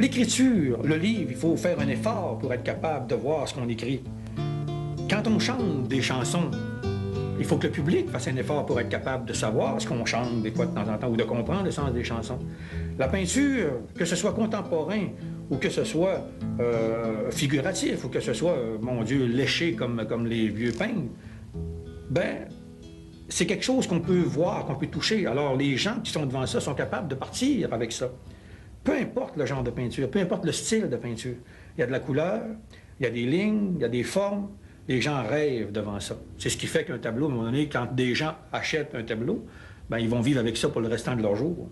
L'écriture, le livre, il faut faire un effort pour être capable de voir ce qu'on écrit. Quand on chante des chansons, il faut que le public fasse un effort pour être capable de savoir ce qu'on chante des fois de temps en temps ou de comprendre le sens des chansons. La peinture, que ce soit contemporain ou que ce soit figuratif ou que ce soit, mon Dieu, léché comme les vieux peintres, ben, c'est quelque chose qu'on peut voir, qu'on peut toucher. Alors les gens qui sont devant ça sont capables de partir avec ça. Peu importe le genre de peinture, peu importe le style de peinture. Il y a de la couleur, il y a des lignes, il y a des formes. Les gens rêvent devant ça. C'est ce qui fait qu'un tableau, à un moment donné, quand des gens achètent un tableau, ben, ils vont vivre avec ça pour le restant de leur jour.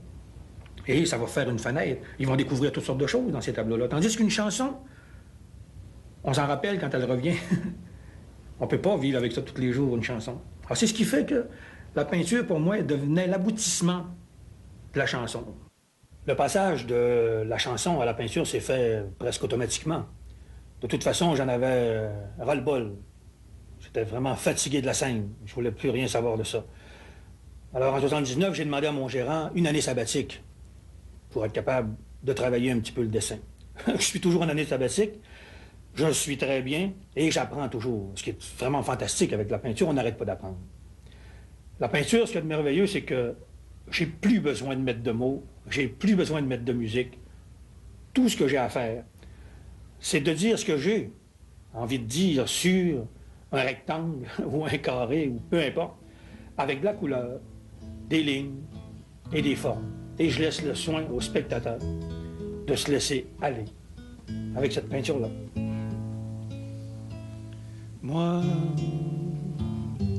Et ça va faire une fenêtre. Ils vont découvrir toutes sortes de choses dans ces tableaux-là. Tandis qu'une chanson, on s'en rappelle quand elle revient. On ne peut pas vivre avec ça tous les jours, une chanson. Alors c'est ce qui fait que la peinture, pour moi, devenait l'aboutissement de la chanson. Le passage de la chanson à la peinture s'est fait presque automatiquement. De toute façon, j'en avais ras-le-bol. J'étais vraiment fatigué de la scène. Je ne voulais plus rien savoir de ça. Alors, en 79, j'ai demandé à mon gérant une année sabbatique pour être capable de travailler un petit peu le dessin. Je suis toujours en année sabbatique. Je suis très bien et j'apprends toujours. Ce qui est vraiment fantastique avec la peinture, on n'arrête pas d'apprendre. La peinture, ce qui est merveilleux, c'est que j'ai plus besoin de mettre de mots, j'ai plus besoin de mettre de musique. Tout ce que j'ai à faire, c'est de dire ce que j'ai envie de dire sur un rectangle ou un carré ou peu importe, avec de la couleur, des lignes et des formes. Et je laisse le soin au spectateur de se laisser aller avec cette peinture-là. Moi,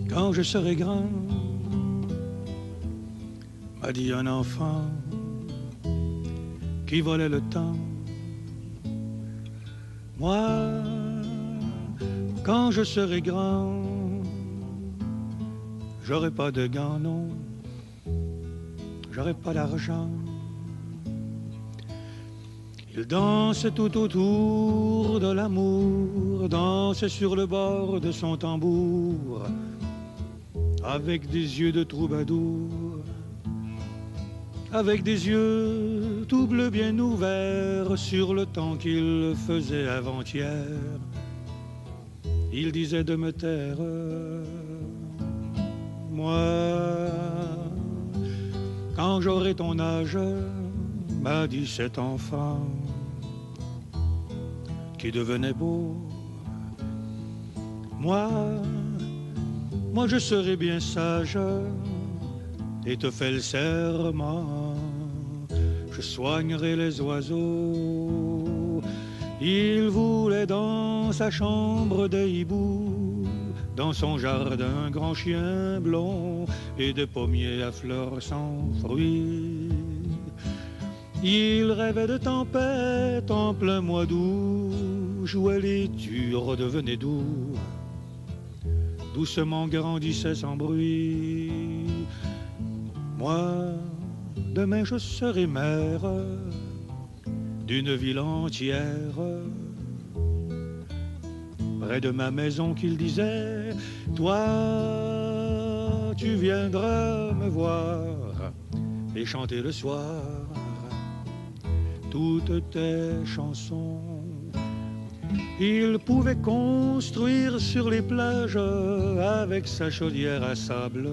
quand je serai grand, m'a dit un enfant qui volait le temps. Moi, quand je serai grand, j'aurai pas de gants, non, j'aurai pas d'argent. Il danse tout autour de l'amour, danse sur le bord de son tambour, avec des yeux de troubadour, avec des yeux tout bleus bien ouverts sur le temps qu'il faisait avant-hier. Il disait de me taire, moi, quand j'aurai ton âge, m'a dit cet enfant qui devenait beau. Moi je serai bien sage et te fais le serment, je soignerai les oiseaux. Il voulait dans sa chambre de hibou, dans son jardin grand chien blond et des pommiers à fleurs sans fruits. Il rêvait de tempête en plein mois d'août, jouait les tues, redevenait doux, doucement grandissait sans bruit. Moi, demain je serai maire d'une ville entière. Près de ma maison qu'il disait, toi, tu viendras me voir et chanter le soir toutes tes chansons. Il pouvait construire sur les plages avec sa chaudière à sable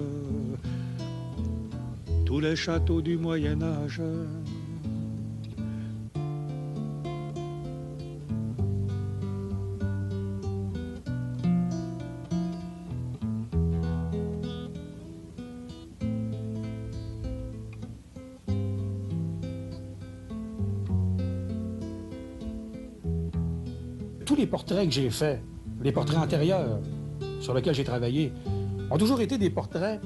tous les châteaux du Moyen-Âge. Tous les portraits que j'ai faits, les portraits antérieurs sur lesquels j'ai travaillé, ont toujours été des portraits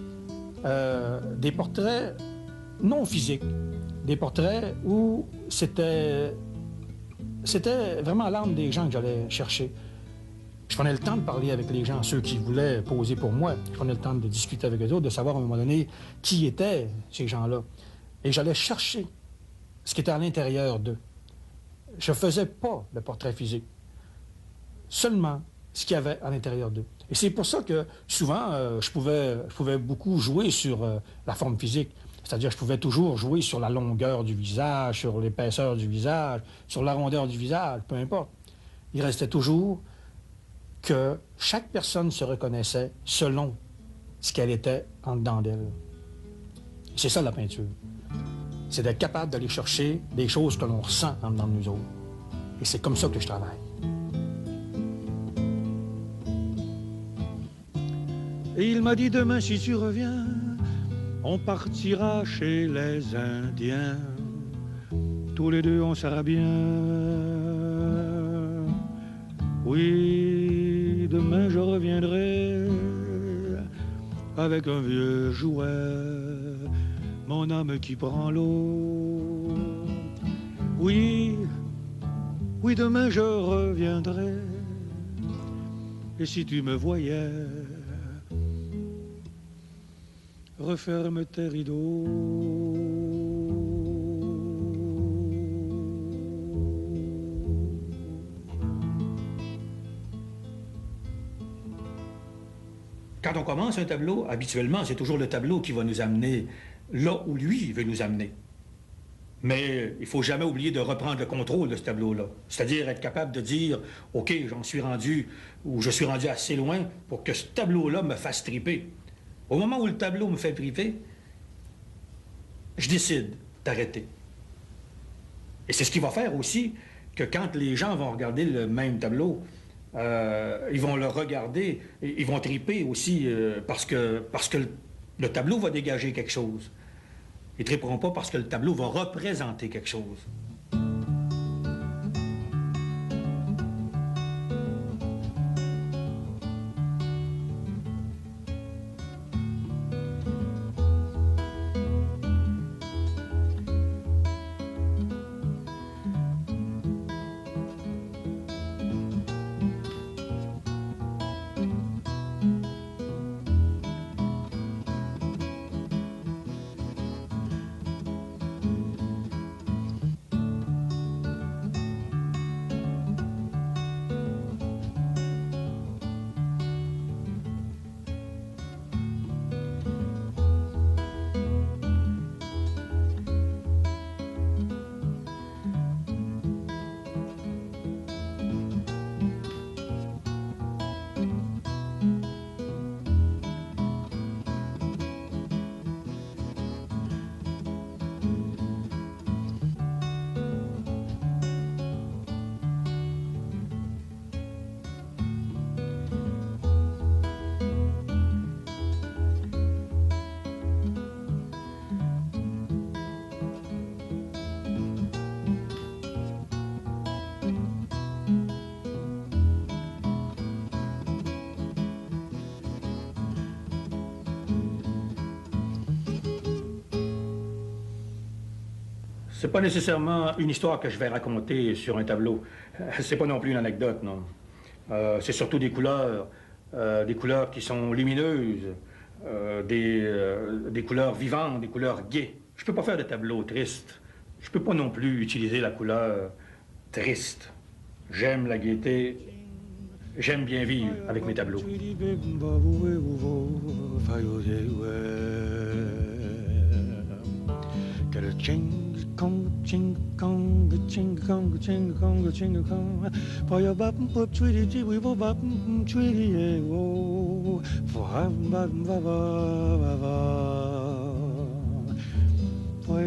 non physiques, des portraits où c'était vraiment l'âme des gens que j'allais chercher. Je prenais le temps de parler avec les gens, ceux qui voulaient poser pour moi. Je prenais le temps de discuter avec eux autres, de savoir à un moment donné qui étaient ces gens-là. Et j'allais chercher ce qui était à l'intérieur d'eux. Je ne faisais pas le portrait physique, seulement ce qu'il y avait à l'intérieur d'eux. Et c'est pour ça que souvent, je pouvais beaucoup jouer sur la forme physique. C'est-à-dire, je pouvais toujours jouer sur la longueur du visage, sur l'épaisseur du visage, sur la rondeur du visage, peu importe. Il restait toujours que chaque personne se reconnaissait selon ce qu'elle était en dedans d'elle. C'est ça la peinture. C'est d'être capable d'aller chercher des choses que l'on ressent en dedans de nous autres. Et c'est comme ça que je travaille. Et il m'a dit demain si tu reviens, on partira chez les Indiens. Tous les deux on sera bien. Oui, demain je reviendrai avec un vieux jouet, mon âme qui prend l'eau. Oui, oui, demain je reviendrai. Et si tu me voyais, referme tes rideaux. Quand on commence un tableau, habituellement, c'est toujours le tableau qui va nous amener là où lui veut nous amener. Mais il ne faut jamais oublier de reprendre le contrôle de ce tableau-là. C'est-à-dire être capable de dire « OK, j'en suis rendu » ou « Je suis rendu assez loin pour que ce tableau-là me fasse triper ». Au moment où le tableau me fait triper, je décide d'arrêter. Et c'est ce qui va faire aussi que quand les gens vont regarder le même tableau, ils vont le regarder, et ils vont triper aussi parce que le tableau va dégager quelque chose. Ils ne triperont pas parce que le tableau va représenter quelque chose. C'est pas nécessairement une histoire que je vais raconter sur un tableau. C'est pas non plus une anecdote, non. C'est surtout des couleurs qui sont lumineuses, des couleurs vivantes, des couleurs gaies. Je peux pas faire de tableau triste. Je peux pas non plus utiliser la couleur triste. J'aime la gaieté. J'aime bien vivre avec mes tableaux. Kong ching kong ching kong ching kong ching kong for your bap pop tweety tea we bap tweety oh for have bap for